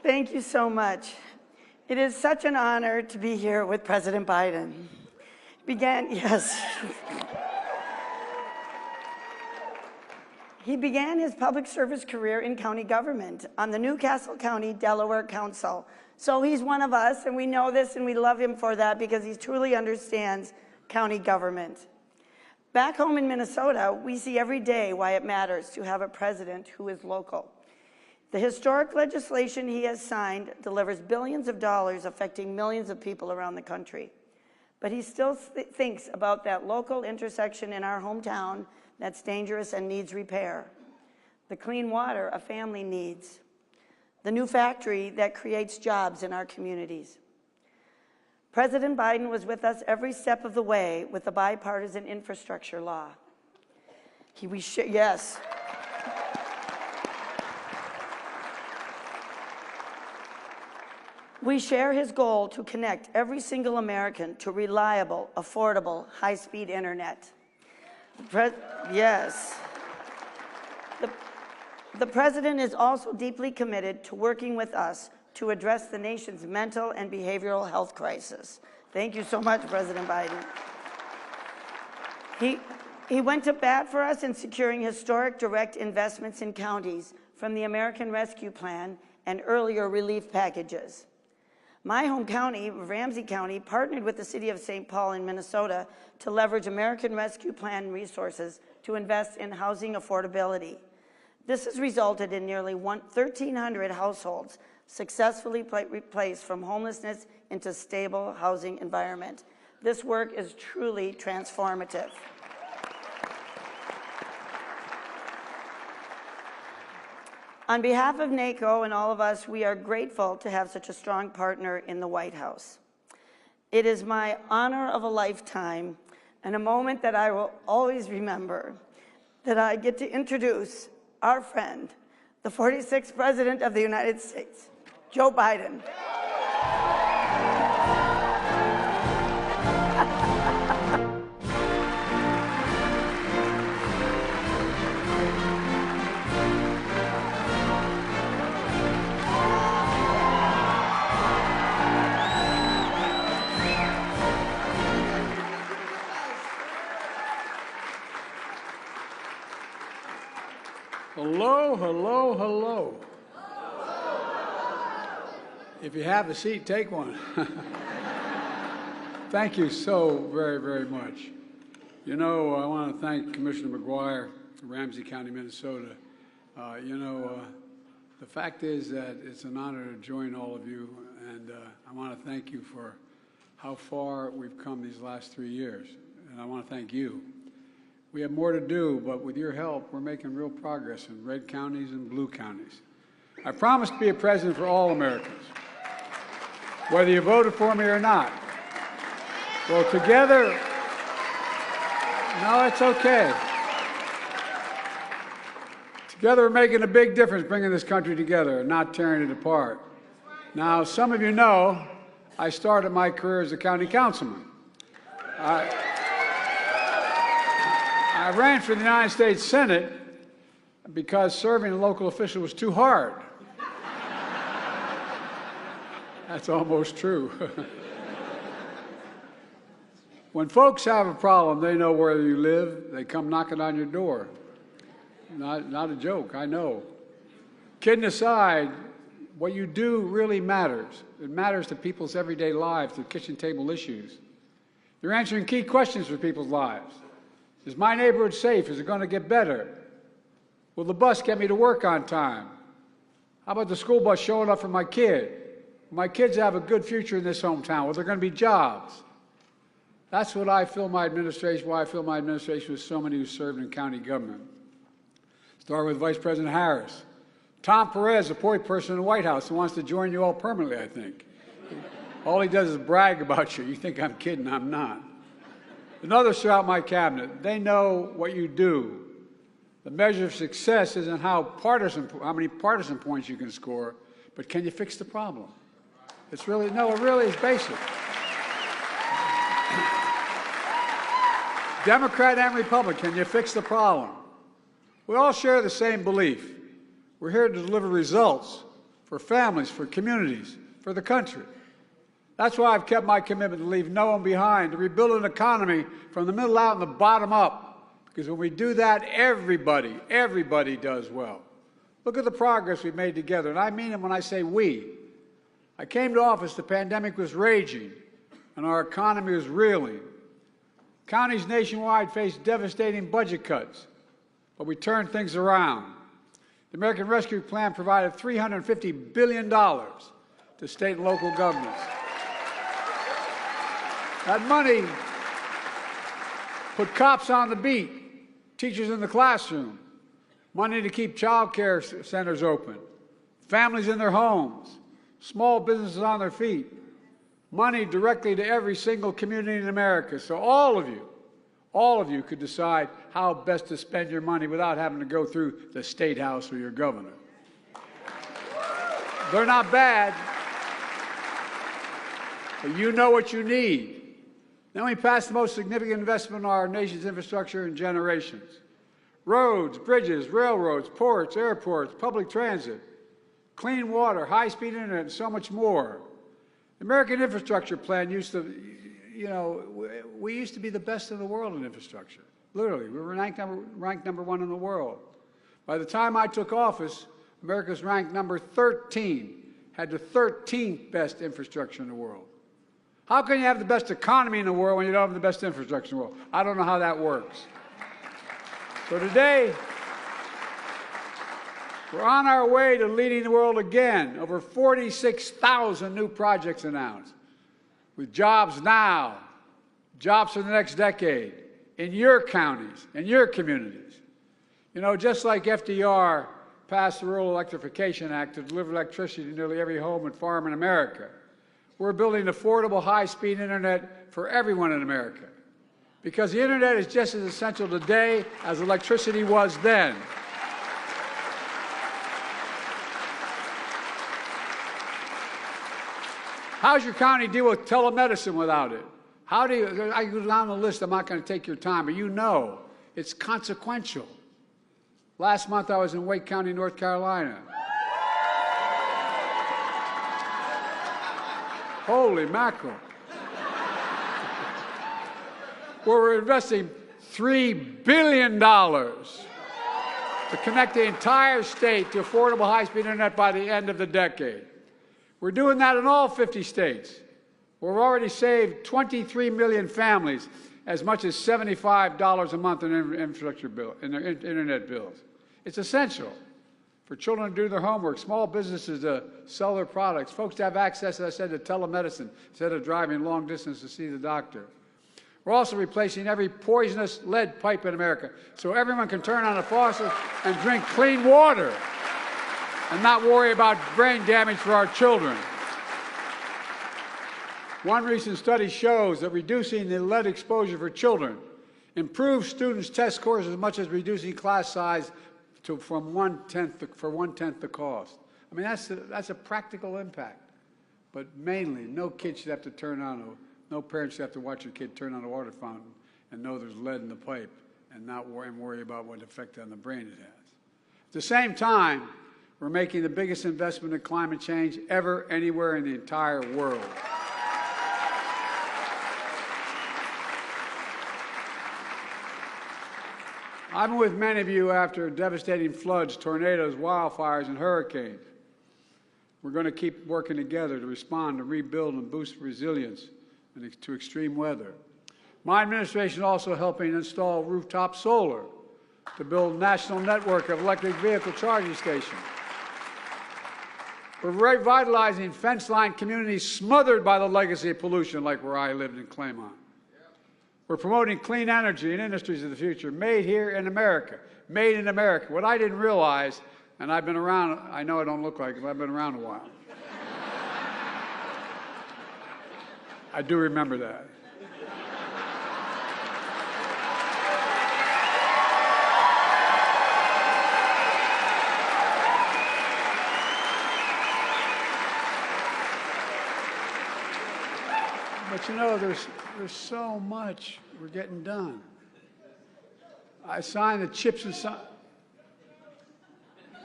Thank you so much. It is such an honor to be here with President Biden. He began his public service career in county government on the Newcastle County, Delaware Council. So he's one of us, and we know this, and we love him for that because he truly understands county government. Back home in Minnesota, we see every day why it matters to have a president who is local. The historic legislation he has signed delivers billions of dollars affecting millions of people around the country. But he still thinks about that local intersection in our hometown that's dangerous and needs repair. The clean water a family needs. The new factory that creates jobs in our communities. President Biden was with us every step of the way with the bipartisan infrastructure law. Yes. We share his goal to connect every single American to reliable, affordable, high-speed internet. Yes. The President is also deeply committed to working with us to address the nation's mental and behavioral health crisis. Thank you so much, President Biden. He went to bat for us in securing historic direct investments in counties from the American Rescue Plan and earlier relief packages. My home county, Ramsey County, partnered with the city of St. Paul in Minnesota to leverage American Rescue Plan resources to invest in housing affordability. This has resulted in nearly 1,300 households successfully replaced from homelessness into stable housing environment. This work is truly transformative. On behalf of NACO and all of us, we are grateful to have such a strong partner in the White House. It is my honor of a lifetime and a moment that I will always remember that I get to introduce our friend, the 46th President of the United States, Joe Biden. Hello, hello, hello. If you have a seat, take one. Thank you so very, very much. You know, I want to thank Commissioner McGuire, Ramsey County, Minnesota. The fact is that it's an honor to join all of you, and I want to thank you for how far we've come these last 3 years, and I want to thank you. We have more to do, but with your help, we're making real progress in red counties and blue counties. I promise to be a president for all Americans, whether you voted for me or not. Well, together, no, it's okay. Together, we're making a big difference bringing this country together and not tearing it apart. Now, some of you know, I started my career as a county councilman. I ran for the United States Senate because serving a local official was too hard. That's almost true. When folks have a problem, they know where you live. They come knocking on your door. Not a joke, I know. Kidding aside, what you do really matters. It matters to people's everyday lives, to kitchen table issues. You're answering key questions for people's lives. Is my neighborhood safe? Is it going to get better? Will the bus get me to work on time? How about the school bus showing up for my kid? Will my kids have a good future in this hometown? Will there going to be jobs? That's what I feel my administration, why I feel my administration with so many who served in county government. Start with Vice President Harris. Tom Perez, a point person in the White House who wants to join you all permanently, I think. All he does is brag about you. You think I'm kidding, I'm not. And others throughout my cabinet, they know what you do. The measure of success isn't how many partisan points you can score, but can you fix the problem? It's really, no, it really is basic. Democrat and Republican, can you fix the problem? We all share the same belief. We're here to deliver results for families, for communities, for the country. That's why I've kept my commitment to leave no one behind, to rebuild an economy from the middle out and the bottom up. Because when we do that, everybody does well. Look at the progress we've made together, and I mean it when I say we. I came to office, the pandemic was raging, and our economy was reeling. Counties nationwide faced devastating budget cuts, but we turned things around. The American Rescue Plan provided $350 billion to state and local governments. That money put cops on the beat, teachers in the classroom, money to keep child care centers open, families in their homes, small businesses on their feet, money directly to every single community in America. So all of you could decide how best to spend your money without having to go through the State House or your governor. They're not bad, but you know what you need. Then we passed the most significant investment in our nation's infrastructure in generations. Roads, bridges, railroads, ports, airports, public transit, clean water, high-speed internet, and so much more. The American Infrastructure Plan used to, we used to be the best in the world in infrastructure. Literally, we were ranked number one in the world. By the time I took office, America was ranked number 13, had the 13th best infrastructure in the world. How can you have the best economy in the world when you don't have the best infrastructure in the world? I don't know how that works. So today, we're on our way to leading the world again. Over 46,000 new projects announced. With jobs now, jobs for the next decade, in your counties, in your communities. Just like FDR passed the Rural Electrification Act to deliver electricity to nearly every home and farm in America, we're building affordable, high-speed internet for everyone in America. Because the internet is just as essential today as electricity was then. How's your county deal with telemedicine without it? How do you, I go down the list, I'm not going to take your time, but it's consequential. Last month I was in Wake County, North Carolina. Holy mackerel. Where we're investing $3 billion to connect the entire state to affordable high-speed internet by the end of the decade. We're doing that in all 50 states. We've already saved 23 million families as much as $75 a month in infrastructure bill, in their internet bills. It's essential for children to do their homework, small businesses to sell their products, folks to have access, as I said, to telemedicine instead of driving long distance to see the doctor. We're also replacing every poisonous lead pipe in America so everyone can turn on a faucet and drink clean water and not worry about brain damage for our children. One recent study shows that reducing the lead exposure for children improves students' test scores as much as reducing class size for one-tenth the cost. I mean, that's a practical impact. But mainly, no kid should have to no parent should have to watch their kid turn on a water fountain and know there's lead in the pipe and not worry about what effect on the brain it has. At the same time, we're making the biggest investment in climate change ever anywhere in the entire world. I've been with many of you after devastating floods, tornadoes, wildfires, and hurricanes. We're going to keep working together to respond, to rebuild, and boost resilience to extreme weather. My administration is also helping install rooftop solar to build a national network of electric vehicle charging stations. We're revitalizing fence-lined communities smothered by the legacy of pollution like where I lived in Claymont. We're promoting clean energy and industries of the future, made here in America, made in America. What I didn't realize, and I've been around, I know I don't look like it, but I've been around a while. I do remember that. But there's so much we're getting done. I signed the CHIPS and Science.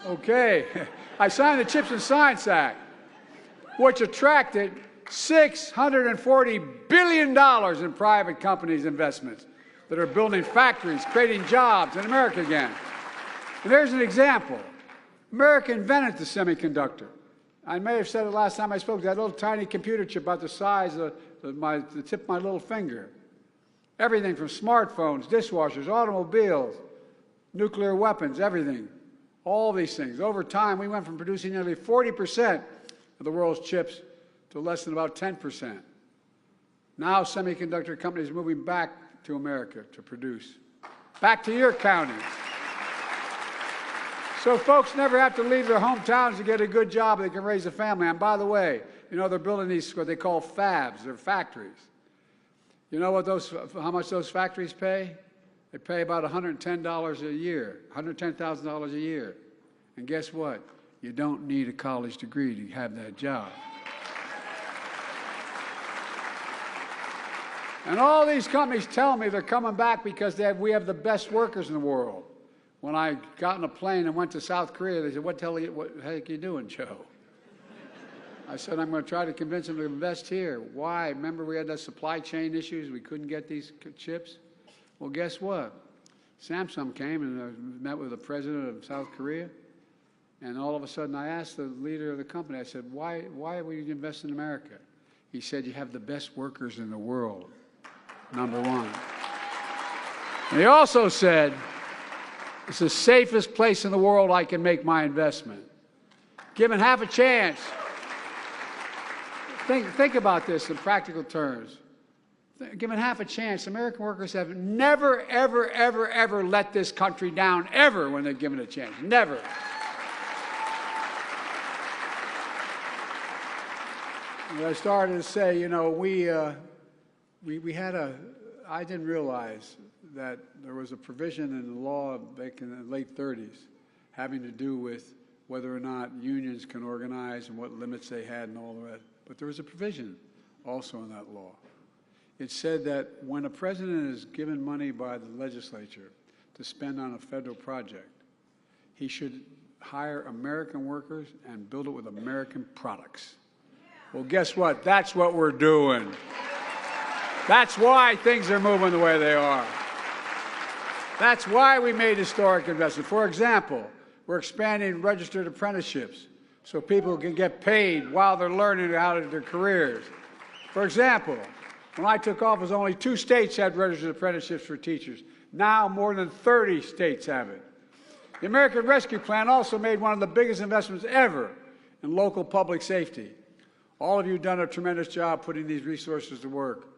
Okay. I signed the Chips and Science Act, which attracted $640 billion in private companies' investments that are building factories, creating jobs in America again. And there's an example. America invented the semiconductor. I may have said it last time I spoke, that little tiny computer chip about the size of the tip of my little finger. Everything from smartphones, dishwashers, automobiles, nuclear weapons, everything. All these things. Over time, we went from producing nearly 40% of the world's chips to less than about 10%. Now semiconductor companies are moving back to America to produce. Back to your counties. So folks never have to leave their hometowns to get a good job. They can raise a family. And by the way, you know, they're building these, what they call fabs. They're factories. You know what how much those factories pay? They pay about $110 a year, $110,000 a year. And guess what? You don't need a college degree to have that job. And all these companies tell me they're coming back because we have the best workers in the world. When I got in a plane and went to South Korea, they said, what the heck are you doing, Joe? I said, I'm going to try to convince them to invest here. Why? Remember we had those supply chain issues? We couldn't get these chips? Well, guess what? Samsung came and met with the president of South Korea. And all of a sudden, I asked the leader of the company, I said, why would you invest in America? He said, you have the best workers in the world, number one. And he also said, it's the safest place in the world I can make my investment. Given half a chance, think about this in practical terms. Given half a chance, American workers have never, ever, ever, ever let this country down, ever, when they're given a chance. Never. As I started to say, you know, we had I didn't realize that there was a provision in the law back in the late 30s having to do with whether or not unions can organize and what limits they had and all that. But there was a provision also in that law. It said that when a president is given money by the legislature to spend on a federal project, he should hire American workers and build it with American products. Well, guess what? That's what we're doing. That's why things are moving the way they are. That's why we made historic investments. For example, we're expanding registered apprenticeships so people can get paid while they're learning how to do their careers. For example, when I took office, only 2 states had registered apprenticeships for teachers. Now more than 30 states have it. The American Rescue Plan also made one of the biggest investments ever in local public safety. All of you have done a tremendous job putting these resources to work,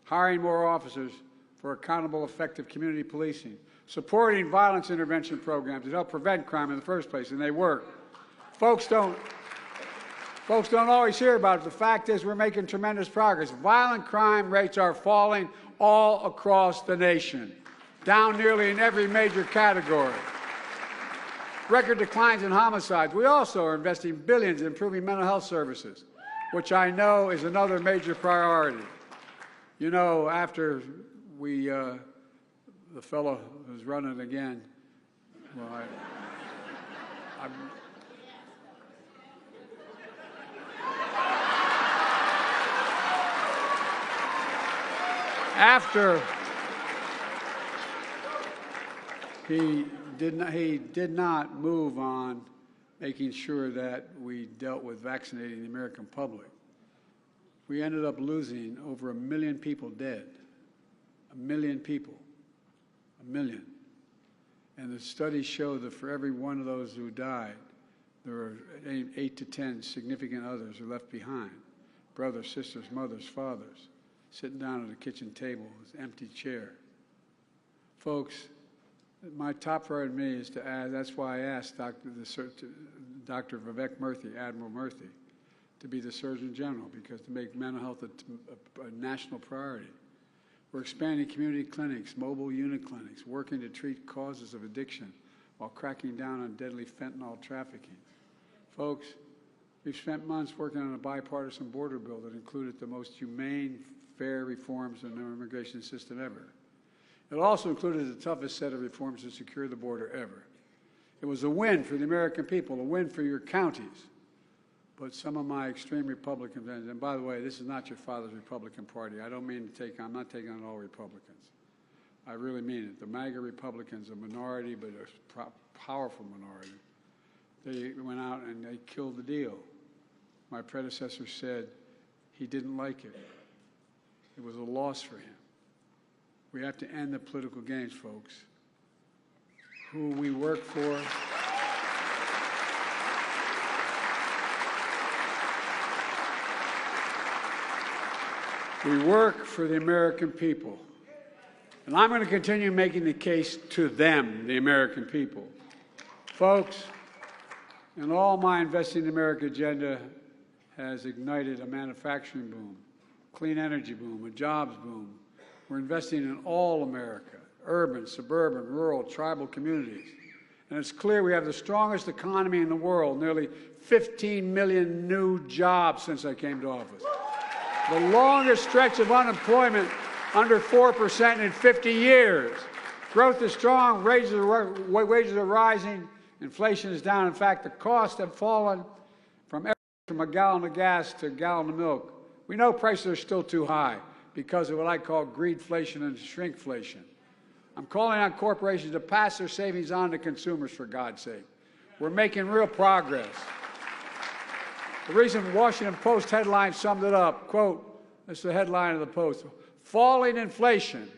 hiring more officers for accountable, effective community policing, supporting violence intervention programs that help prevent crime in the first place, and they work. Folks don't always hear about it. The fact is we're making tremendous progress. Violent crime rates are falling all across the nation, down nearly in every major category. Record declines in homicides. We also are investing billions in improving mental health services, which I know is another major priority. You know, after the fellow who's running again, well, after he did not move on making sure that we dealt with vaccinating the American public, we ended up losing over 1 million people dead. 1 million people. 1 million. And the studies show that for every one of those who died, there were 8 to 10 significant others who left behind. Brothers, sisters, mothers, fathers, sitting down at a kitchen table with an empty chair. Folks, my top priority to me is to add, that's why I asked Dr. Vivek Murthy, Admiral Murthy, to be the Surgeon General, because to make mental health a national priority. We're expanding community clinics, mobile unit clinics, working to treat causes of addiction while cracking down on deadly fentanyl trafficking. Folks, we've spent months working on a bipartisan border bill that included the most humane, fair reforms in our immigration system ever. It also included the toughest set of reforms to secure the border ever. It was a win for the American people, a win for your counties. But some of my extreme Republican friends, and by the way, this is not your father's Republican Party. I don't mean to take on, I'm not taking on all Republicans. I really mean it. The MAGA Republicans, a minority, but a powerful minority, they went out and they killed the deal. My predecessor said he didn't like it. It was a loss for him. We have to end the political games, folks. Who we work for. We work for the American people. And I'm going to continue making the case to them, the American people. Folks, in all my Investing in America agenda has ignited a manufacturing boom, clean energy boom, a jobs boom. We're investing in all America, urban, suburban, rural, tribal communities. And it's clear we have the strongest economy in the world, nearly 15 million new jobs since I came to office. The longest stretch of unemployment under 4% in 50 years. Growth is strong, wages are rising, inflation is down. In fact, the costs have fallen from a gallon of gas to a gallon of milk. We know prices are still too high because of what I call greedflation and shrinkflation. I'm calling on corporations to pass their savings on to consumers, for God's sake. We're making real progress. The recent Washington Post headline summed it up. Quote, this is the headline of the Post. Falling inflation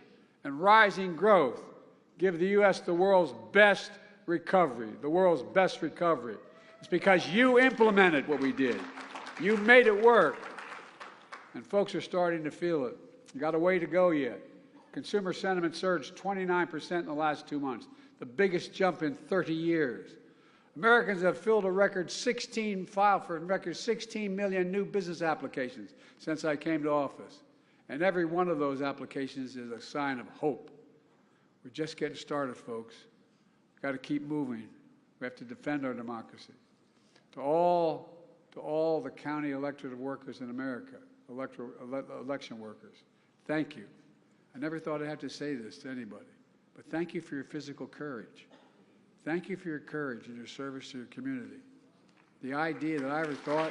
and rising growth give the U.S. the world's best recovery, the world's best recovery. It's because you implemented what we did. You made it work. And folks are starting to feel it. We've got a way to go yet. Consumer sentiment surged 29% in the last 2 months, the biggest jump in 30 years. Americans have filed for a record 16 million new business applications since I came to office. And every one of those applications is a sign of hope. We're just getting started, folks. We've got to keep moving. We have to defend our democracy. To all the county elected workers in America, election workers, thank you. I never thought I'd have to say this to anybody, but thank you for your physical courage. Thank you for your courage and your service to your community. The idea that I ever thought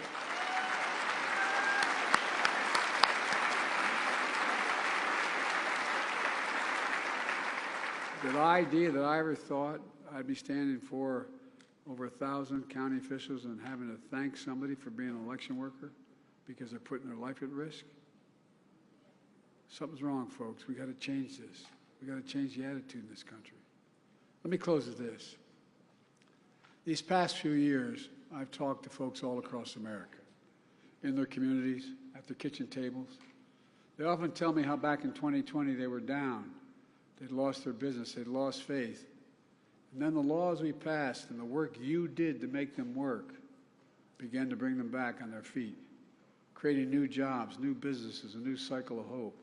I'd be standing for over 1,000 county officials and having to thank somebody for being an election worker because they're putting their life at risk. Something's wrong, folks. We've got to change this. We've got to change the attitude in this country. Let me close with this. These past few years, I've talked to folks all across America, in their communities, at their kitchen tables. They often tell me how back in 2020 they were down. They'd lost their business. They'd lost faith. And then the laws we passed and the work you did to make them work began to bring them back on their feet, creating new jobs, new businesses, a new cycle of hope.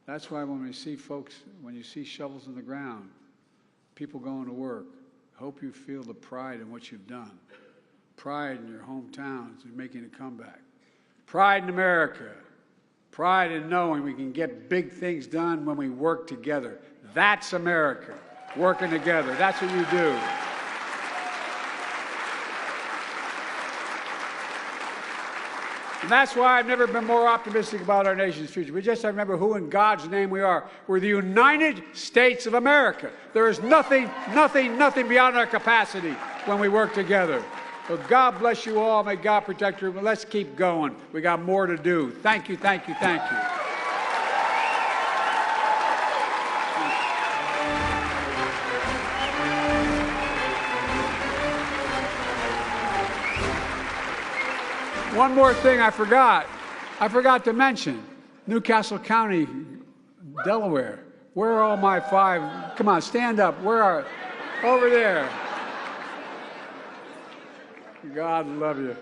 That's why when we see folks, when you see shovels in the ground, people going to work, I hope you feel the pride in what you've done. Pride in your hometowns and making a comeback. Pride in America. Pride in knowing we can get big things done when we work together. That's America, working together. That's what you do. And that's why I've never been more optimistic about our nation's future. We just have to remember who in God's name we are. We're the United States of America. There is nothing beyond our capacity when we work together. So God bless you all. May God protect you. But let's keep going. We got more to do. Thank you, thank you, thank you. One more thing I forgot to mention. Newcastle County, Delaware. Where are all my 5? Come on, stand up. Where are? Over there. God love you.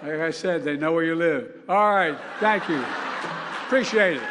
Like I said, they know where you live. All right, thank you. Appreciate it.